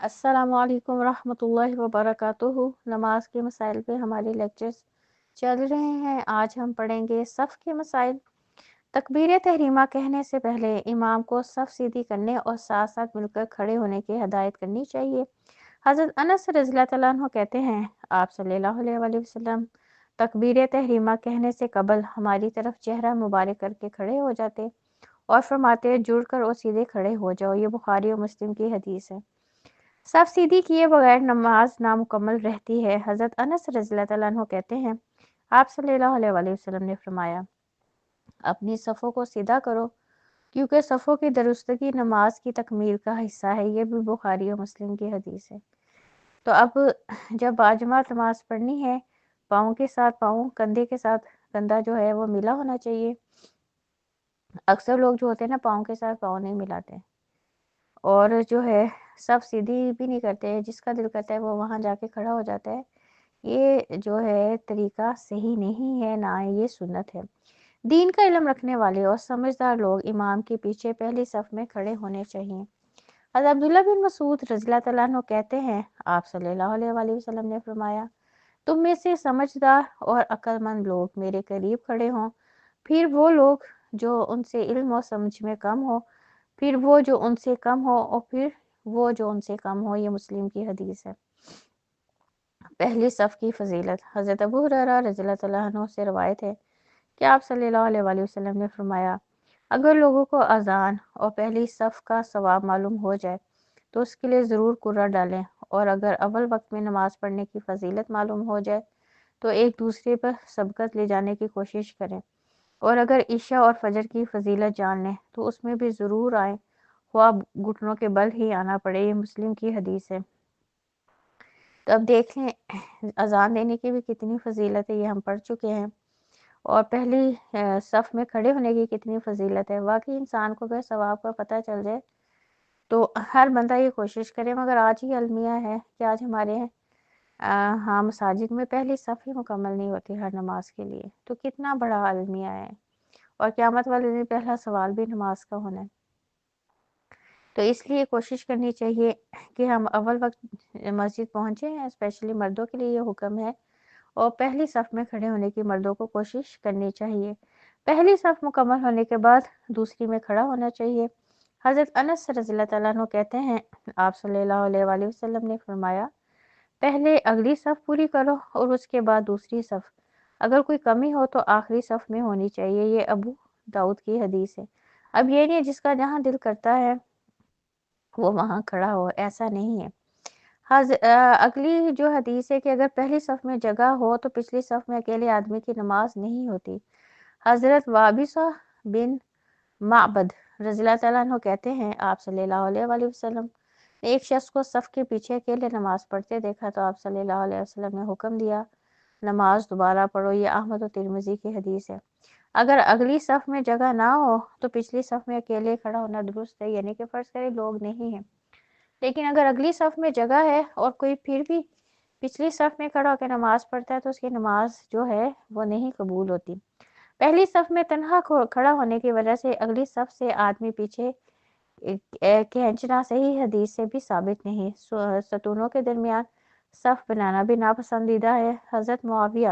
السلام علیکم ورحمۃ اللہ وبرکاتہ۔ نماز کے مسائل پہ ہمارے لیکچرز چل رہے ہیں۔ آج ہم پڑھیں گے صف کے مسائل۔ تکبیر تحریمہ کہنے سے پہلے امام کو صف سیدھی کرنے اور ساتھ ساتھ مل کر کھڑے ہونے کی ہدایت کرنی چاہیے۔ حضرت انس رضی اللہ عنہ کہتے ہیں، آپ صلی اللہ علیہ وآلہ وسلم تکبیر تحریمہ کہنے سے قبل ہماری طرف چہرہ مبارک کر کے کھڑے ہو جاتے اور فرماتے، جڑ کر اور سیدھے کھڑے ہو جاؤ۔ یہ بخاری اور مسلم کی حدیث ہے۔ صف سیدھی کیے بغیر نماز نامکمل رہتی ہے۔ حضرت انس رضی اللہ عنہ کہتے ہیں، آپ صلی اللہ علیہ وآلہ وسلم نے فرمایا، اپنی صفوں کو سیدھا کرو کیونکہ صفوں کی درستگی نماز کی تکمیل کا حصہ ہے۔ یہ بھی بخاری اور مسلم کی حدیث ہے۔ تو اب جب باجماعت نماز پڑھنی ہے، پاؤں کے ساتھ پاؤں، کندھے کے ساتھ کندھا جو ہے وہ ملا ہونا چاہیے۔ اکثر لوگ جو ہوتے ہیں نا پاؤں کے ساتھ پاؤں نہیں ملاتے، اور جو ہے صف سیدھی بھی نہیں کرتے، جس کا دل کرتا ہے وہ وہاں جا کے کھڑا ہو جاتا ہے۔ یہ جو ہے طریقہ صحیح نہیں ہے، نہ یہ سنت ہے۔ دین کا علم رکھنے والے اور سمجھدار لوگ امام کے پیچھے پہلی صف میں کھڑے ہونے چاہیے۔ حضرت عبداللہ بن مسعود رضی اللہ عنہ کہتے ہیں، آپ صلی اللہ علیہ وآلہ وسلم نے فرمایا، تم میں سے سمجھدار اور عقل مند لوگ میرے قریب کھڑے ہوں، پھر وہ لوگ جو ان سے علم و سمجھ میں کم ہو، پھر وہ جو ان سے کم ہو، اور پھر وہ جو ان سے کم ہو۔ یہ مسلم کی حدیث ہے۔ پہلی صف کی فضیلت۔ حضرت ابو ہریرہ رضی اللہ عنہ سے روایت ہے کہ آپ صلی اللہ علیہ وآلہ وسلم نے فرمایا، اگر لوگوں کو اذان اور پہلی صف کا ثواب معلوم ہو جائے تو اس کے لیے ضرور قرعہ ڈالیں، اور اگر اول وقت میں نماز پڑھنے کی فضیلت معلوم ہو جائے تو ایک دوسرے پر سبقت لے جانے کی کوشش کریں، اور اگر عشاء اور فجر کی فضیلت جان لیں تو اس میں بھی ضرور آئیں، خواہ گھٹنوں کے بل ہی آنا پڑے۔ یہ مسلم کی حدیث ہے۔ تو اب دیکھ لیں اذان دینے کی بھی کتنی فضیلت ہے، یہ ہم پڑھ چکے ہیں، اور پہلی صف میں کھڑے ہونے کی کتنی فضیلت ہے۔ واقعی انسان کو اگر ثواب کا پتہ چل جائے تو ہر بندہ یہ کوشش کرے، مگر آج ہی المیہ ہے کہ آج ہمارے ہاں مساجد میں پہلی صف ہی مکمل نہیں ہوتی ہر نماز کے لیے، تو کتنا بڑا المیہ ہے، اور قیامت والے دن پہلا سوال بھی نماز کا ہونا ہے۔ تو اس لیے کوشش کرنی چاہیے کہ ہم اول وقت مسجد پہنچے ہیں، اسپیشلی مردوں کے لیے یہ حکم ہے، اور پہلی صف میں کھڑے ہونے کی مردوں کو کوشش کرنی چاہیے۔ پہلی صف مکمل ہونے کے بعد دوسری میں کھڑا ہونا چاہیے۔ حضرت انس رضی اللہ عنہ کہتے ہیں، آپ صلی اللہ علیہ وآلہ وسلم نے فرمایا، پہلے اگلی صف پوری کرو اور اس کے بعد دوسری صف، اگر کوئی کمی ہو تو آخری صف میں ہونی چاہیے۔ یہ ابو داؤد کی حدیث ہے۔ اب یہ نہیں جس کا جہاں دل کرتا ہے وہ وہاں کھڑا ہو، ایسا نہیں ہے۔ اگلی جو حدیث ہے کہ اگر پہلی صف میں جگہ ہو تو پچھلی صف میں اکیلے آدمی کی نماز نہیں ہوتی۔ حضرت وابصہ بن معبد رضی اللہ عنہ کہتے ہیں، آپ صلی اللہ علیہ وآلہ وسلم نے ایک شخص کو صف کے پیچھے اکیلے نماز پڑھتے دیکھا تو آپ صلی اللہ علیہ وسلم نے حکم دیا، نماز دوبارہ پڑھو۔ یہ احمد و ترمذی کی حدیث ہے۔ اگر اگلی صف میں جگہ نہ ہو تو پچھلی صف میں اکیلے کھڑا ہونا درست ہے، یعنی کہ فرض کرے لوگ نہیں ہیں، لیکن اگر اگلی صف میں جگہ ہے اور کوئی پھر بھی پچھلی صف میں کھڑا ہو کے نماز پڑھتا ہے تو اس کی نماز جو ہے وہ نہیں قبول ہوتی۔ پہلی صف میں تنہا کھڑا ہونے کی وجہ سے اگلی صف سے آدمی پیچھے کھینچنا صحیح حدیث سے بھی ثابت نہیں۔ ستونوں کے درمیان صف بنانا بھی ناپسندیدہ ہے۔ حضرت معاویہ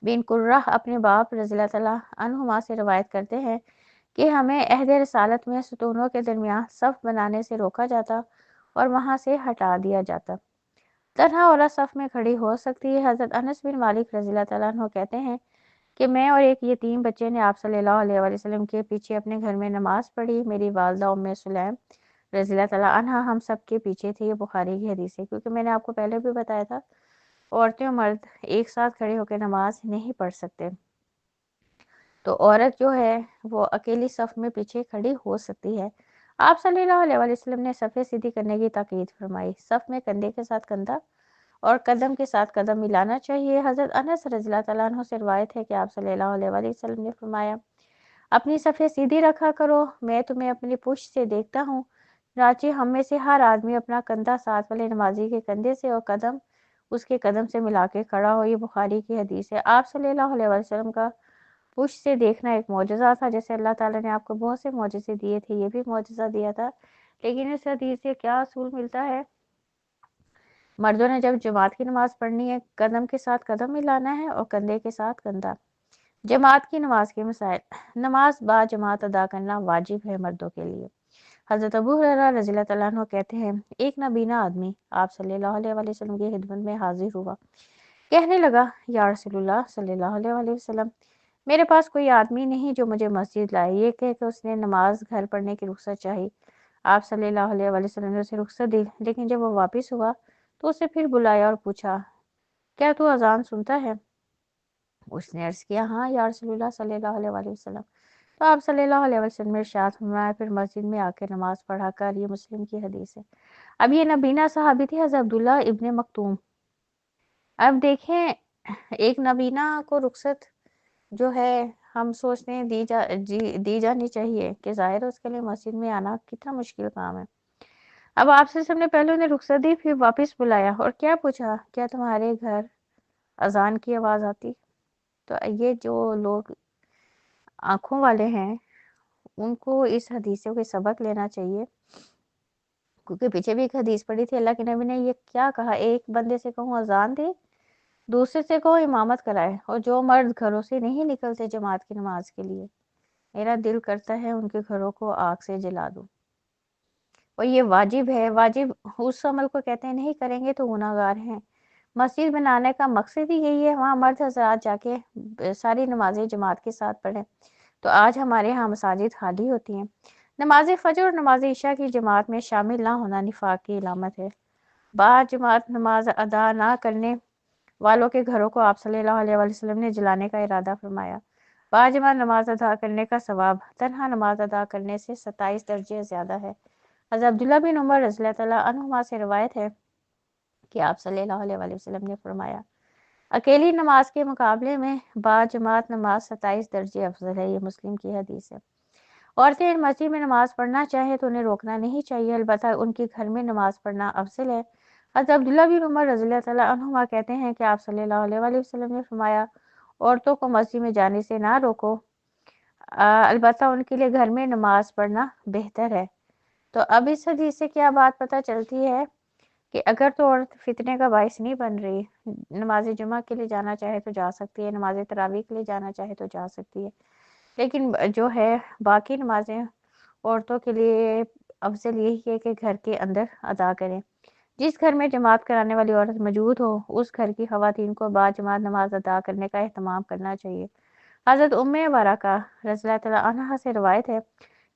بن قرہ اپنے باپ رضی اللہ عنہما سے روایت کرتے ہیں کہ ہمیں عہد رسالت میں ستونوں کے درمیان صف بنانے سے روکا جاتا اور وہاں سے ہٹا دیا جاتا۔ تنہا عورت صف میں کھڑی ہو سکتی ہے۔ حضرت انس بن مالک رضی اللہ عنہ کہتے ہیں کہ میں اور ایک یتیم بچے نے آپ صلی اللہ علیہ وسلم کے پیچھے اپنے گھر میں نماز پڑھی۔ میری والدہ ام سلیم رضی اللہ عنہا ہم سب کے پیچھے تھی۔ یہ بخاری کی حدیث ہے۔ کیونکہ میں نے آپ کو پہلے بھی بتایا تھا عورتیں اور مرد ایک ساتھ کھڑے ہو کے نماز نہیں پڑھ سکتے، تو عورت جو ہے وہ اکیلی صف میں پیچھے کھڑی ہو سکتی ہے۔ آپ صلی اللہ علیہ وسلم نے صفیں سیدھی کرنے کی تاکید فرمائی۔ صف میں کندھے کے ساتھ کندھا اور قدم کے ساتھ قدم ملانا چاہیے۔ حضرت انس رضی اللہ عنہ سے روایت ہے کہ آپ صلی اللہ علیہ وسلم نے فرمایا، اپنی صفیں سیدھی رکھا کرو، میں تمہیں اپنی پشت سے دیکھتا ہوں۔ چنانچہ ہم میں سے ہر آدمی اپنا کندھا ساتھ والے نمازی کے کندھے سے اور قدم اس کے قدم سے ملا کے کھڑا ہو۔ یہ بخاری کی حدیث ہے۔ آپ صلی اللہ علیہ وسلم کا پشت سے دیکھنا ایک معجزہ تھا، جیسے اللہ تعالیٰ نے آپ کو بہت سے معجزے دیے تھے، یہ بھی معجزہ دیا تھا لیکن اس حدیث سے کیا اصول ملتا ہے؟ مردوں نے جب جماعت کی نماز پڑھنی ہے قدم کے ساتھ قدم ملانا ہے اور کندھے کے ساتھ کندھا۔ جماعت کی نماز کے مسائل۔ نماز با جماعت ادا کرنا واجب ہے مردوں کے لیے۔ حضرت ابو ہریرہ رضی اللہ تعالیٰ عنہ کہتے ہیں ایک نابینا آدمی آپ صلی اللہ علیہ وآلہ وسلم کی خدمت میں حاضر ہوا، کہنے لگا یا رسول اللہ صلی اللہ علیہ وآلہ وسلم، میرے پاس کوئی آدمی نہیں جو مجھے مسجد لائے۔ یہ کہہ کہ اس نے نماز گھر پڑھنے کی رخصت چاہی۔ آپ صلی اللہ علیہ وآلہ وسلم نے اسے رخصت دی، لیکن جب وہ واپس ہوا تو اسے پھر بلایا اور پوچھا کیا تو اذان سنتا ہے؟ اس نے عرض کیا ہاں یا رسول اللہ صلی اللہ علیہ وآلہ وسلم۔ تو آپ صلی اللہ علیہ وسلم نے ارشاد فرمایا پھر مسجد میں آ کے نماز پڑھا کر۔ یہ مسلم کی حدیث ہے۔ اب یہ نبینا صحابی تھی حضرت عبداللہ ابن مکتوم۔ اب دیکھیں ایک نبینا کو رخصت جو ہے ہم سوچتے ہیں دی جانی چاہیے کہ ظاہر ہے اس کے لیے مسجد میں آنا کتنا مشکل کام ہے۔ اب آپ سے سب نے پہلے انہیں رخصت دی، پھر واپس بلایا اور کیا پوچھا کیا تمہارے گھر اذان کی آواز آتی؟ تو یہ جو لوگ آنکھوں والے ہیں ان کو اس حدیث سے کوئی سبق لینا چاہیے، کیونکہ پیچھے بھی ایک حدیث پڑھی تھی اللہ کے نبی نے یہ کیا کہا، ایک بندے سے کہوں اذان دے، دوسرے سے کہو امامت کرائے، اور جو مرد گھروں سے نہیں نکلتے جماعت کی نماز کے لیے میرا دل کرتا ہے ان کے گھروں کو آگ سے جلا دوں۔ اور یہ واجب ہے، واجب اس عمل کو کہتے ہیں نہیں کریں گے تو گناہ گار ہیں۔ مسجد بنانے کا مقصد ہی یہی ہے وہاں مرد حضرات جا کے ساری نمازیں جماعت کے ساتھ پڑھیں۔ تو آج ہمارے ہاں مساجد خالی ہوتی ہیں۔ نماز فجر اور نماز عشاء کی جماعت میں شامل نہ ہونا نفاق کی علامت ہے۔ بعض جماعت نماز ادا نہ کرنے والوں کے گھروں کو آپ صلی اللہ علیہ وسلم نے جلانے کا ارادہ فرمایا۔ بعض جماعت نماز ادا کرنے کا ثواب تنہا نماز ادا کرنے سے 27 درجے زیادہ ہے۔ حضرت عبداللہ بن عمر رضی اللہ تعالیٰ عنہما سے روایت ہے کہ آپ صلی اللہ علیہ وسلم نے فرمایا اکیلی نماز کے مقابلے میں با جماعت نماز 27 درجے افضل ہے۔ یہ مسلم کی حدیث ہے۔ عورتیں مسجد میں نماز پڑھنا چاہیں تو انہیں روکنا نہیں چاہیے، البتہ ان کے گھر میں نماز پڑھنا افضل ہے۔ حضرت عبداللہ بن عمر رضی اللہ تعالیٰ عنہما کہتے ہیں کہ آپ صلی اللہ علیہ وسلم نے فرمایا عورتوں کو مسجد میں جانے سے نہ روکو، البتہ ان کے لیے گھر میں نماز پڑھنا بہتر ہے۔ تو اب اس حدیث سے کیا بات پتہ چلتی ہے کہ اگر تو عورت فتنے کا باعث نہیں بن رہی، نماز جمعہ کے لیے جانا چاہے تو جا سکتی ہے، نماز تراویح کے لیے جانا چاہے تو جا سکتی ہے، لیکن جو ہے باقی نمازیں عورتوں کے لیے افضل یہی ہے کہ گھر کے اندر ادا کریں۔ جس گھر میں جماعت کرانے والی عورت موجود ہو اس گھر کی خواتین کو با جماعت نماز ادا کرنے کا اہتمام کرنا چاہیے۔ حضرت ام ورقہ رضی اللہ تعالیٰ عنہا سے روایت ہے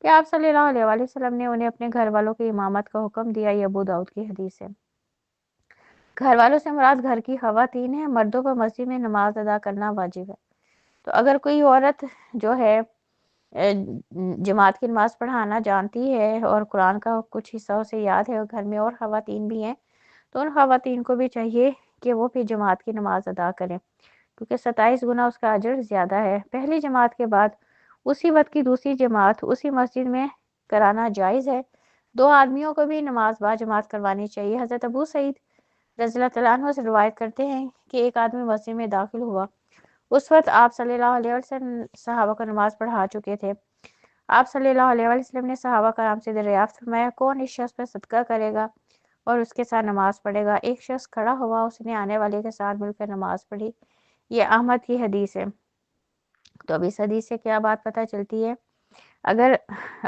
کہ آپ صلی اللہ علیہ وآلہ وسلم نے انہیں اپنے گھر والوں کی امامت کا حکم دیا۔ یہ ابو داؤد کی حدیث ہے۔ گھر والوں سے مراد گھر کی خواتین ہیں۔ مردوں پر مسجد میں نماز ادا کرنا واجب ہے۔ تو اگر کوئی عورت جو ہے جماعت کی نماز پڑھانا جانتی ہے اور قرآن کا کچھ حصہ اسے یاد ہے اور گھر میں اور خواتین بھی ہیں تو ان خواتین کو بھی چاہیے کہ وہ پھر جماعت کی نماز ادا کریں، کیونکہ 27 گنا اس کا اجر زیادہ ہے۔ پہلی جماعت کے بعد اسی وقت کی دوسری جماعت اسی مسجد میں کرانا جائز ہے۔ 2 آدمیوں کو بھی نماز با جماعت کروانی چاہیے۔ حضرت ابو سعید رضی اللہ تعالیٰ عنہ سے روایت کرتے ہیں کہ ایک آدمی مسجد میں داخل ہوا، اس وقت آپ صلی اللہ علیہ وسلم صحابہ کو نماز پڑھا چکے تھے۔ آپ صلی اللہ علیہ وسلم نے صحابہ کرام سے دریافت فرمایا کون اس شخص پر صدقہ کرے گا اور اس کے ساتھ نماز پڑھے گا؟ ایک شخص کھڑا ہوا، اس نے آنے والے کے ساتھ مل کر نماز پڑھی۔ یہ احمد کی حدیث ہے۔ تو اب اس حدیث سے کیا بات پتہ چلتی ہے؟ اگر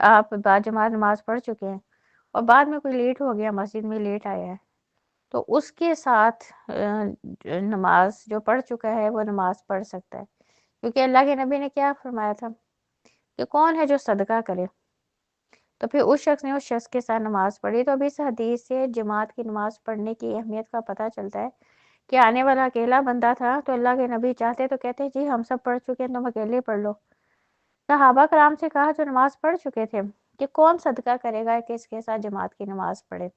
آپ با جماعت نماز پڑھ چکے ہیں اور بعد میں کوئی لیٹ ہو گیا، مسجد میں لیٹ آیا ہے، تو اس کے ساتھ نماز جو پڑھ چکا ہے وہ نماز پڑھ سکتا ہے، کیونکہ اللہ کے نبی نے کیا فرمایا تھا کہ کون ہے جو صدقہ کرے، تو پھر اس شخص نے اس شخص کے ساتھ نماز پڑھی۔ تو اب اس حدیث سے جماعت کی نماز پڑھنے کی اہمیت کا پتہ چلتا ہے کہ آنے والا اکیلا بندہ تھا تو اللہ کے نبی چاہتے تو کہتے جی ہم سب پڑھ چکے ہیں تم اکیلے پڑھ لو۔ صحابہ کرام سے کہا جو نماز پڑھ چکے تھے کہ کون صدقہ کرے گا کہ اس کے ساتھ جماعت کی نماز پڑھے۔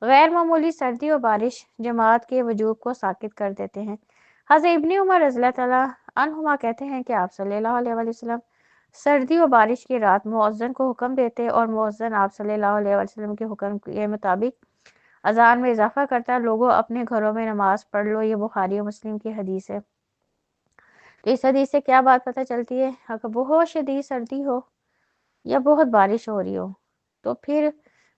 غیر معمولی سردی اور بارش جماعت کے وجوب کو ساقط کر دیتے ہیں۔ حضرت ابن عمر رضی اللہ تعالیٰ عنہما کہتے ہیں کہ آپ صلی اللہ علیہ وسلم سردی و بارش کی رات مؤذن کو حکم دیتے اور مؤذن آپ صلی اللہ علیہ وسلم کے حکم کے مطابق اذان میں اضافہ کرتا لوگوں اپنے گھروں میں نماز پڑھ لو۔ یہ بخاری و مسلم کی حدیث ہے۔ تو اس حدیث سے کیا بات پتہ چلتی ہے؟ اگر بہت شدید سردی ہو یا بہت بارش ہو رہی ہو تو پھر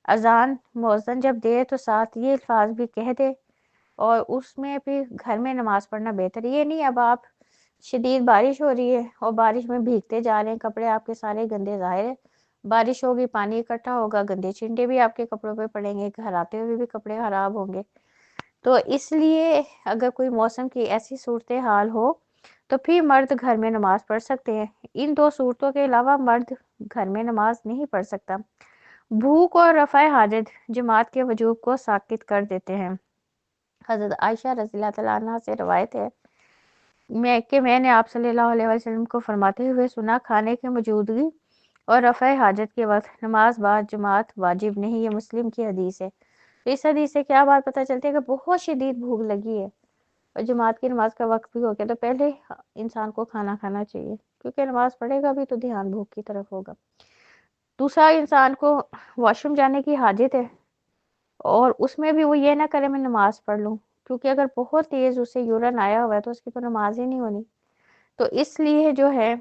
اذان مؤذن جب دے تو ساتھ یہ الفاظ بھی کہہ دے، اور اس میں بھی گھر میں نماز پڑھنا بہتر ہے۔ یہ نہیں اب آپ شدید بارش ہو رہی ہے اور بارش میں بھیگتے جا رہے ہیں، کپڑے آپ کے سارے گندے، ظاہر ہے بارش ہوگی، پانی اکٹھا ہوگا، گندے چنڈے بھی آپ کے کپڑوں پہ پڑیں گے، گھر آتے ہوئے بھی کپڑے خراب ہوں گے۔ تو اس لیے اگر کوئی موسم کی ایسی صورتحال ہو تو پھر مرد گھر میں نماز پڑھ سکتے ہیں۔ ان دو صورتوں کے علاوہ مرد گھر میں نماز نہیں پڑھ سکتا۔ بھوک اور رفع حاجت جماعت کے وجوب کو ساقط کر دیتے ہیں۔ حضرت عائشہ رضی اللہ تعالیٰ عنہ سے روایت ہے میں نے آپ صلی اللہ علیہ وسلم کو فرماتے ہوئے سنا، کھانے کی موجودگی اور رفع حاجت کے وقت نماز بعد جماعت واجب نہیں۔ یہ مسلم کی حدیث ہے۔ تو اس حدیث سے کیا بات پتہ چلتی ہے کہ بہت شدید بھوک لگی ہے اور جماعت کی نماز کا وقت بھی ہو گیا تو پہلے انسان کو کھانا کھانا چاہیے، کیونکہ نماز پڑھے گا بھی تو دھیان بھوک کی طرف ہوگا۔ دوسرا، انسان کو واش روم جانے کی حاجت ہے اور اس میں بھی وہ یہ نہ کرے میں نماز پڑھ لوں، کیونکہ اگر بہت تیز اسے یورین آیا ہوا ہے تو اس کی تو نماز ہی نہیں ہونی۔ تو اس لیے جو ہے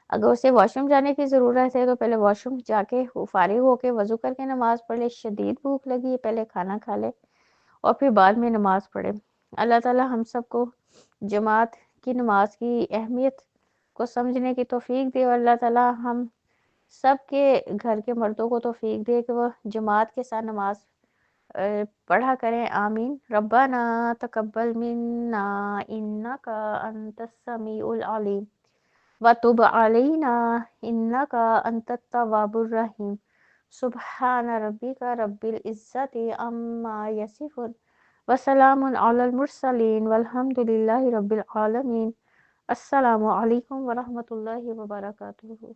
اگر اسے واش روم جانے کی ضرورت ہے تو پہلے واش روم جا کے فارغ ہو کے وضو کر کے نماز پڑھ لے، شدید بھوک لگی ہے پہلے کھانا کھا لے اور پھر بعد میں نماز پڑھے۔ اللہ تعالی ہم سب کو جماعت کی نماز کی اہمیت کو سمجھنے کی توفیق دے، اور اللہ تعالی ہم سب کے گھر کے مردوں کو توفیق دے کہ وہ جماعت کے ساتھ نماز پڑھا کریں۔ آمین۔ ربنا تقبل منا انک انت السمیع العلیم وتب علینا انک انت التواب الرحیم۔ سبحان ربک رب العزت عما یصفون وسلام علی المرسلین والحمد للہ رب العالمین۔ السلام علیکم ورحمۃ اللہ وبرکاتہ۔